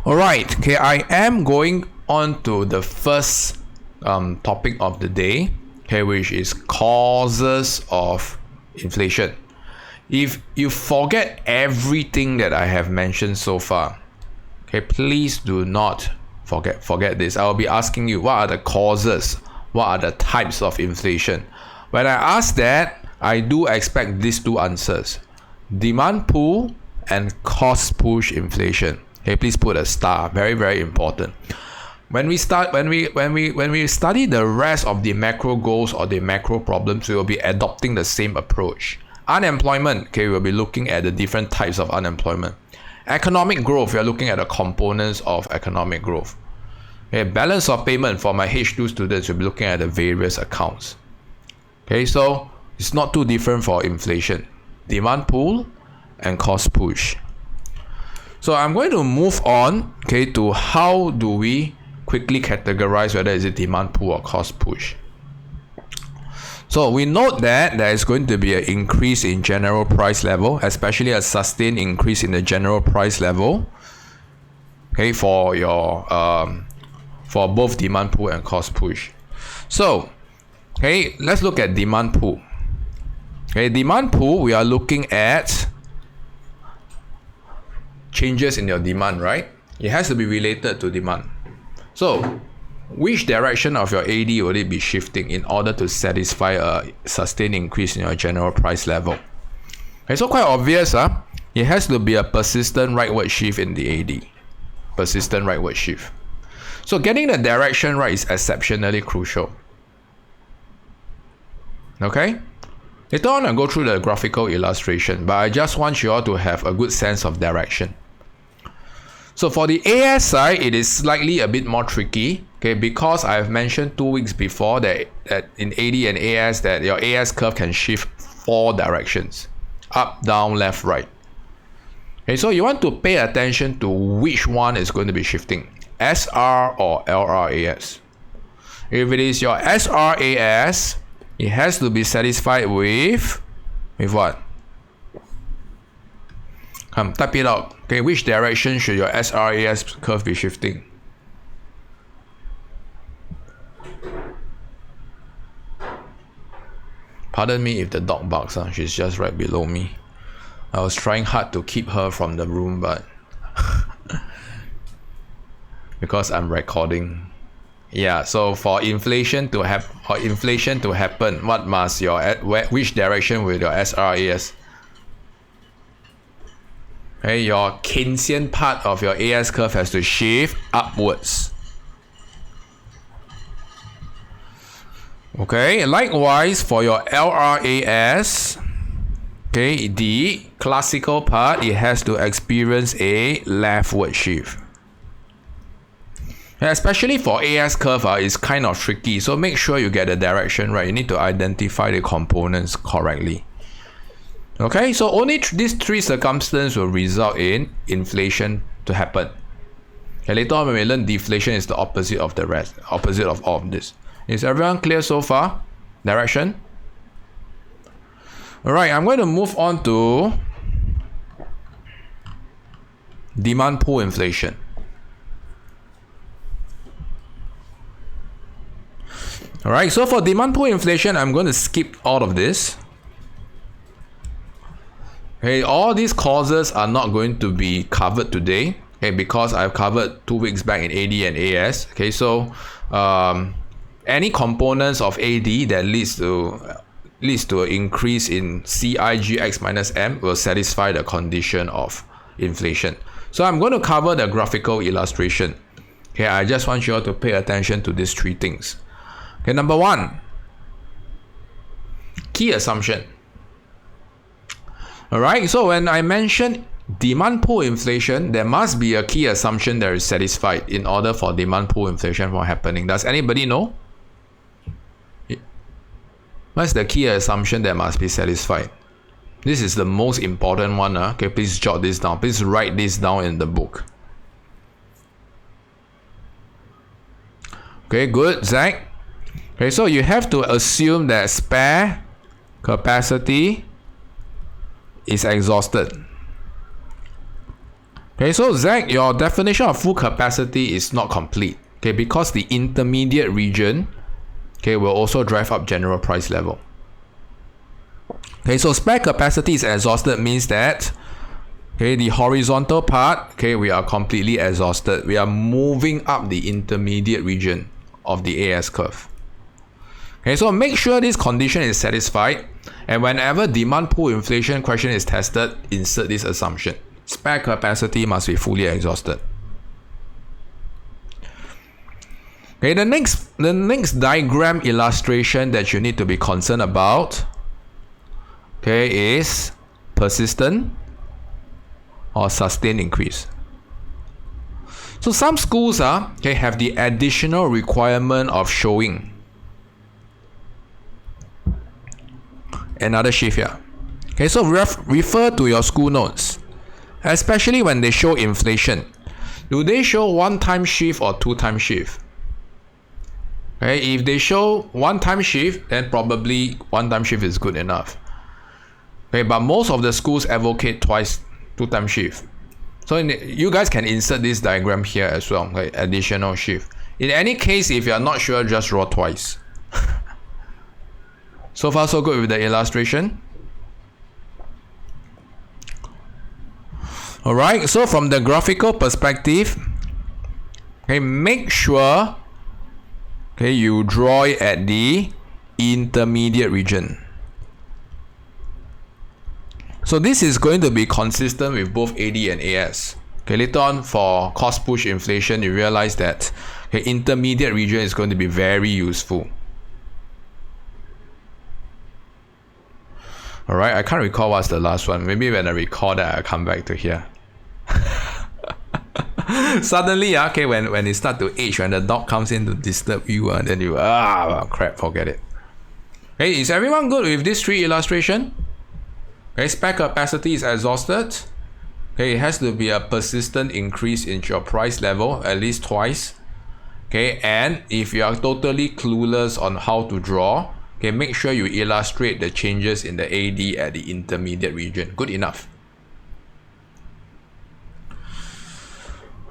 Alright, okay, I am going on to the first topic of the day, okay, which is causes of inflation. If you forget everything that I have mentioned so far, okay, please do not forget this. I will be asking you, what are the causes? What are the types of inflation? When I ask that, I do expect these two answers: demand pull and cost push inflation. Okay, please put a star. Very, very important. When we study the rest of the macro goals or the macro problems, we will be adopting the same approach. Unemployment, okay, we'll be looking at the different types of unemployment. Economic growth, we are looking at the components of economic growth. Okay, balance of payment for my H2 students, we'll be looking at the various accounts. Okay, so it's not too different for inflation. Demand pull and cost push. So I'm going to move on, okay, to how do we quickly categorize whether is it demand pull or cost push. So we note that there is going to be an increase in general price level, especially a sustained increase in the general price level, okay, for your for both demand pull and cost push. So, okay, let's look at demand pull. Okay, demand pull, we are looking at changes in your demand, right? It has to be related to demand. So, which direction of your AD will it be shifting in order to satisfy a sustained increase in your general price level? Okay, so quite obvious, it has to be a persistent rightward shift in the AD. Persistent rightward shift. So getting the direction right is exceptionally crucial. Okay? Later on, I'll go through the graphical illustration, but I just want you all to have a good sense of direction. So for the AS side, it is slightly a bit more tricky, okay, because I've mentioned 2 weeks before that in AD and AS that your AS curve can shift 4 directions: up, down, left, right. Okay, so you want to pay attention to which one is going to be shifting, SR or LRAS. If it is your SRAS, it has to be satisfied with what? Come, type it out. Okay, which direction should your SRAS curve be shifting? Pardon me if the dog barks, she's just right below me. I was trying hard to keep her from the room, but because I'm recording. Yeah, so for inflation to happen, what must which direction will your SRAS? Okay, your Keynesian part of your AS curve has to shift upwards. Okay, likewise for your LRAS, okay, the classical part, it has to experience a leftward shift. And especially for AS curve, it's kind of tricky, so make sure you get the direction right. You need to identify the components correctly. Okay, so only these 3 circumstances will result in inflation to happen. Okay, later on when we learn deflation is the opposite of the rest, opposite of all of this. Is everyone clear so far? Direction? Alright, I'm going to move on to demand pull inflation. Alright, so for demand pull inflation, I'm going to skip all of this. Okay, all these causes are not going to be covered today, okay, because I've covered 2 weeks back in AD and AS. Okay, so any components of AD that leads to an increase in CIGX minus M will satisfy the condition of inflation. So I'm going to cover the graphical illustration. Okay, I just want you all to pay attention to these 3 things. Okay, number 1, key assumption. Alright, so when I mention demand pull inflation, there must be a key assumption that is satisfied in order for demand pull inflation from happening. Does anybody know? What's the key assumption that must be satisfied? This is the most important one. Okay, please jot this down. Please write this down in the book. Okay, good, Zach. Okay, so you have to assume that spare capacity is exhausted. Okay, so Zach, your definition of full capacity is not complete. Okay, because the intermediate region, okay, will also drive up general price level. Okay, so spare capacity is exhausted means that, okay, the horizontal part, okay, we are completely exhausted. We are moving up the intermediate region of the AS curve. Okay, so make sure this condition is satisfied, and whenever demand pull inflation question is tested, insert this assumption. Spare capacity must be fully exhausted. Okay, the next diagram illustration that you need to be concerned about, okay, is persistent or sustained increase. So some schools okay, have the additional requirement of showing another shift here. Okay, so refer to your school notes, especially when they show inflation. Do they show one-time shift or two-time shift? Okay, if they show one-time shift, then probably one-time shift is good enough. Okay, but most of the schools advocate two-time shift. So you guys can insert this diagram here as well, like additional shift. In any case, if you are not sure, just draw twice. So far so good with the illustration. Alright, so from the graphical perspective, okay, make sure, okay, you draw it at the intermediate region. So this is going to be consistent with both AD and AS. Okay, later on for cost push inflation, you realize that, okay, intermediate region is going to be very useful. Alright, I can't recall what's the last one. Maybe when I recall that, I'll come back to here. Suddenly, okay, when it start to age, when the dog comes in to disturb you, then you, crap, forget it. Okay, is everyone good with this three illustration? Okay, spare capacity is exhausted. Okay, it has to be a persistent increase in your price level, at least twice. Okay, and if you are totally clueless on how to draw, okay, make sure you illustrate the changes in the AD at the intermediate region. Good enough.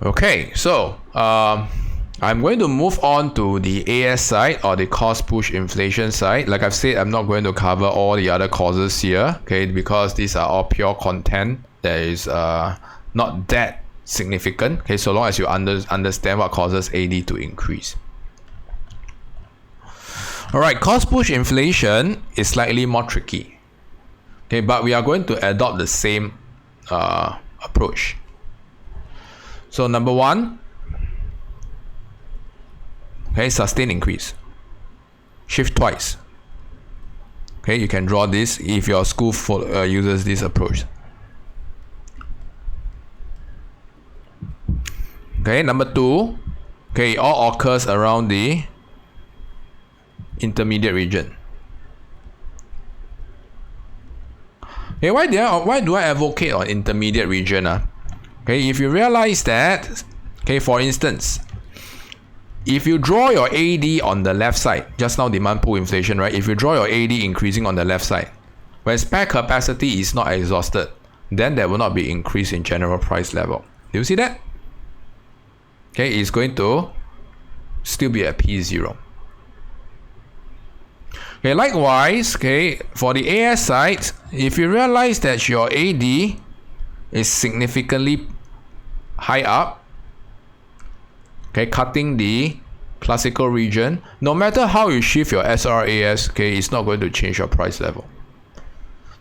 Okay, so I'm going to move on to the AS side, or the cost push inflation side. Like I've said, I'm not going to cover all the other causes here, okay, because these are all pure content that is not that significant, okay, so long as you understand what causes AD to increase. Alright, cost push inflation is slightly more tricky, okay, but we are going to adopt the same approach. So number one, okay, sustained increase. Shift twice. Okay, you can draw this if your school uses this approach. Okay, number two, okay, it all occurs around the intermediate region. Okay, why do I advocate on intermediate region? Okay, if you realize that, okay, for instance, if you draw your AD on the left side, just now demand pull inflation, right? If you draw your AD increasing on the left side, when spare capacity is not exhausted, then there will not be increase in general price level. Do you see that? Okay, it's going to still be at P0. Okay, likewise, okay, for the AS side, if you realize that your AD is significantly high up, okay, cutting the classical region, no matter how you shift your SRAS, okay, it's not going to change your price level.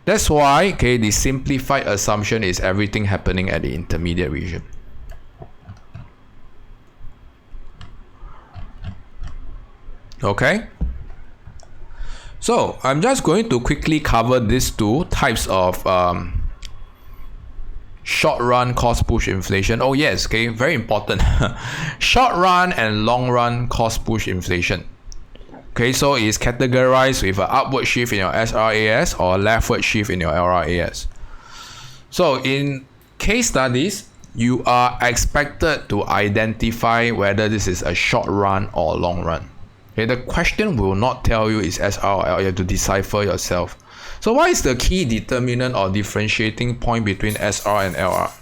That's why, okay, the simplified assumption is everything happening at the intermediate region. Okay, so I'm just going to quickly cover these two types of short run cost push inflation. Oh yes, okay, very important. Short run and long run cost push inflation. Okay, so it's categorized with an upward shift in your SRAS or leftward shift in your LRAS. So in case studies, you are expected to identify whether this is a short run or a long run. Okay, the question will not tell you is SR or L. You have to decipher yourself. So what is the key determinant or differentiating point between SR and LR?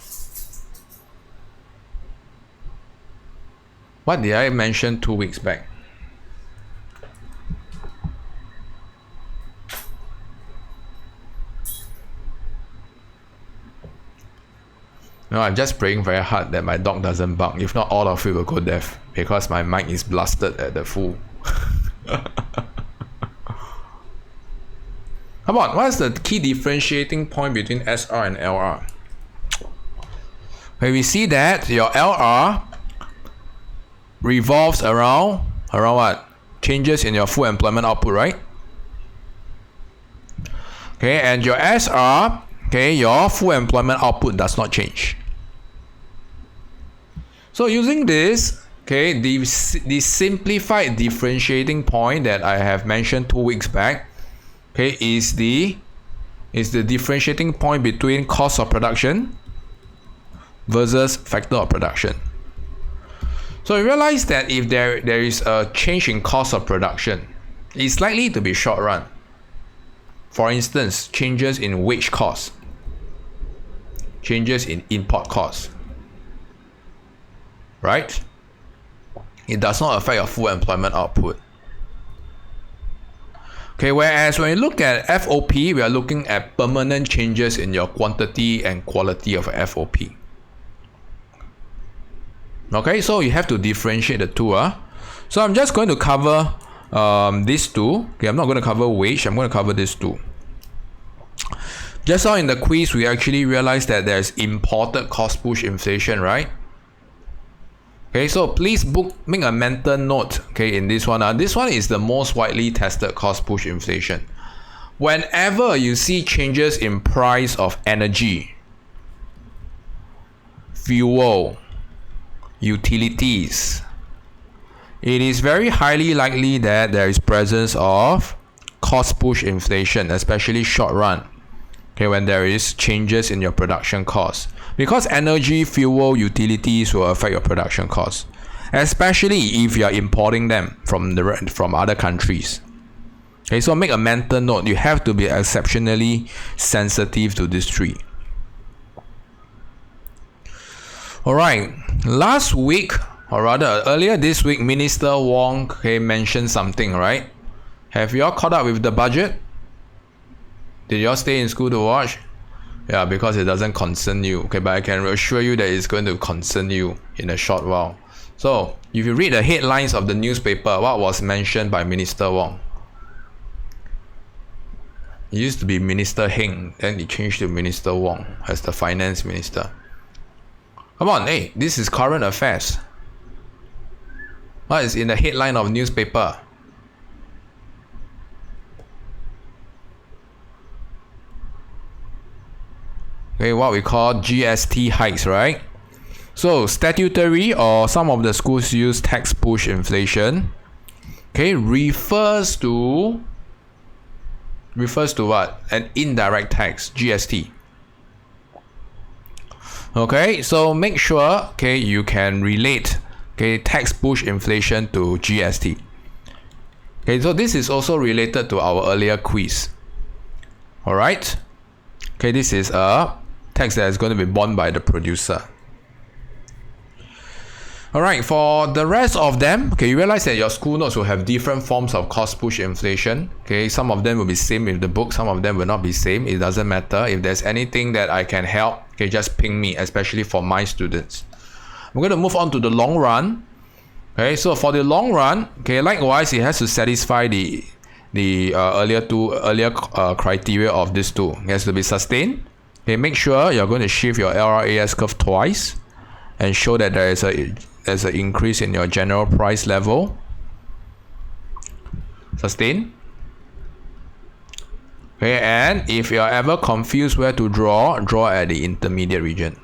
What did I mention 2 weeks back? No, I'm just praying very hard that my dog doesn't bark. If not, all of you will go deaf because my mic is blasted at the full. Come on, what is the key differentiating point between SR and LR? When we see that your LR revolves around what? Changes in your full employment output, right? Okay, and your SR, okay, your full employment output does not change. So using this, okay, the simplified differentiating point that I have mentioned 2 weeks back, okay, is the differentiating point between cost of production versus factor of production. So you realize that if there is a change in cost of production, it's likely to be short run. For instance, changes in wage costs, changes in import costs, right? It does not affect your full employment output. Okay, whereas when you look at FOP, we are looking at permanent changes in your quantity and quality of FOP. Okay, so you have to differentiate the two. So I'm just going to cover these two. Okay, I'm not going to cover wage, I'm going to cover these two. Just now in the quiz, we actually realized that there's imported cost push inflation, right? Okay, so please make a mental note, okay, in this one. This one is the most widely tested cost push inflation. Whenever you see changes in price of energy, fuel, utilities, it is very highly likely that there is presence of cost push inflation, especially short run. Okay, when there is changes in your production costs. Because energy, fuel, utilities will affect your production costs, especially if you are importing them from other countries. Okay, so make a mental note. You have to be exceptionally sensitive to these three. All right. Last week, or rather earlier this week, Minister Wong mentioned something, right? Have you all caught up with the budget? Did you all stay in school to watch? Yeah, because it doesn't concern you. Okay, but I can assure you that it's going to concern you in a short while. So, if you read the headlines of the newspaper, what was mentioned by Minister Wong? It used to be Minister Heng, then it changed to Minister Wong as the finance minister. Come on, hey, this is current affairs. What is in the headline of newspaper? Okay, what we call GST hikes, right? So statutory, or some of the schools use tax push inflation, okay, refers to what? An indirect tax, GST. Okay, so make sure, okay, you can relate, okay, tax push inflation to GST. Okay, so this is also related to our earlier quiz. All right. Okay, this is a tax that is going to be borne by the producer. Alright, for the rest of them, okay, you realize that your school notes will have different forms of cost push inflation. Okay, some of them will be same with the book, some of them will not be same. It doesn't matter. If there's anything that I can help, okay, just ping me, especially for my students. I'm going to move on to the long run. Okay, so for the long run, okay, likewise, it has to satisfy the earlier criteria of these two. It has to be sustained. Okay, make sure you're going to shift your LR-AS curve twice and show that there's an increase in your general price level. Sustain. Okay, and if you're ever confused where to draw at the intermediate region.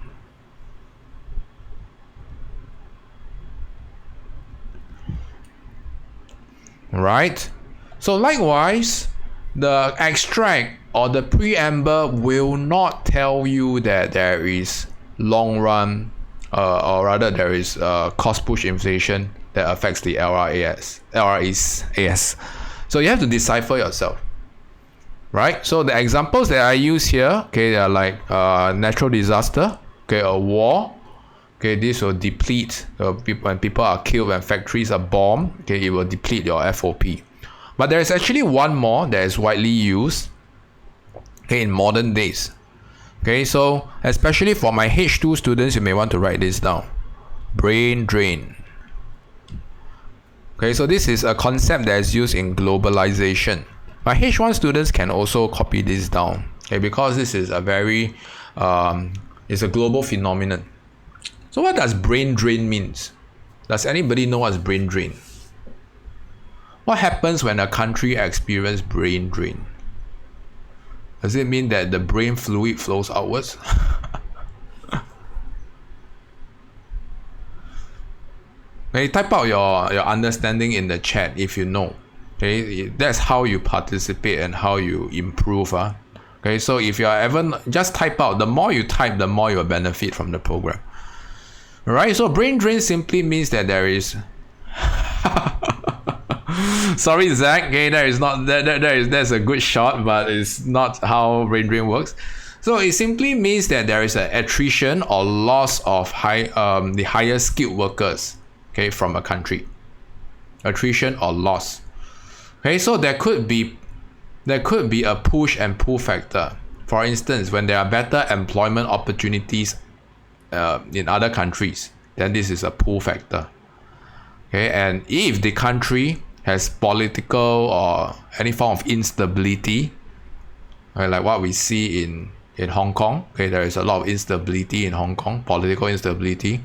Right? So likewise, the extract or the preamble will not tell you that there is long run or rather there is cost push inflation that affects the LR-AS. So you have to decipher yourself, right? So the examples that I use here, okay, they are like natural disaster, okay, a war, Okay, this will deplete when people are killed, when factories are bombed. Okay, it will deplete your FOP. But there is actually one more that is widely used, okay, in modern days. Okay, so especially for my H2 students, you may want to write this down. Brain drain. Okay, so this is a concept that is used in globalization. My H1 students can also copy this down. Okay, because this is a very it's a global phenomenon. So what does brain drain means? Does anybody know what's brain drain? What happens when a country experiences brain drain? Does it mean that the brain fluid flows outwards? Okay, type out your understanding in the chat if you know. Okay, that's how you participate and how you improve. Okay, so if you are ever, just type out. The more you type, the more you will benefit from the program. Alright, so brain drain simply means that there is sorry Zach, okay, that is not that's a good shot, but it's not how brain drain works. So it simply means that there is an attrition or loss of the higher skilled workers, okay, from a country. Attrition or loss. Okay, so there could be a push and pull factor. For instance, when there are better employment opportunities in other countries, then this is a pull factor. Okay, and if the country has political or any form of instability, okay, like what we see in Hong Kong, okay, there is a lot of instability in Hong Kong, political instability,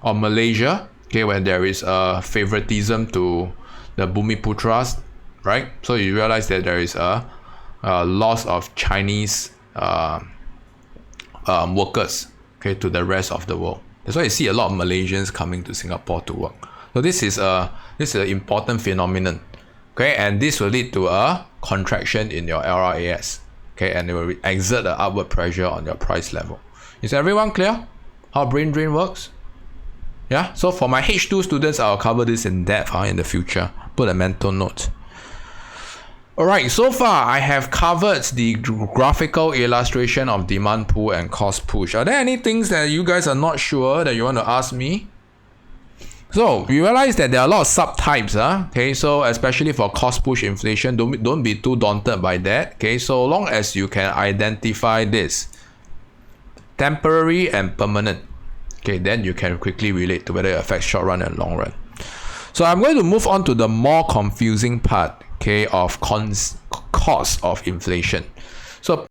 or Malaysia, okay, when there is a favoritism to the Bumiputras, right? So you realize that there is a loss of Chinese workers, okay, to the rest of the world. That's why you see a lot of Malaysians coming to Singapore to work. So this is an important phenomenon, okay, and this will lead to a contraction in your LRAS, okay, and it will exert an upward pressure on your price level. Is everyone clear how brain drain works? Yeah, so for my H2 students, I'll cover this in depth in the future. Put a mental note. Alright, so far I have covered the graphical illustration of demand pull and cost push. Are there any things that you guys are not sure that you want to ask me? So you realize that there are a lot of subtypes, okay, so especially for cost push inflation, don't be too daunted by that, okay, so long as you can identify this temporary and permanent, okay, then you can quickly relate to whether it affects short run and long run. So I'm going to move on to the more confusing part, okay, of cost of inflation. So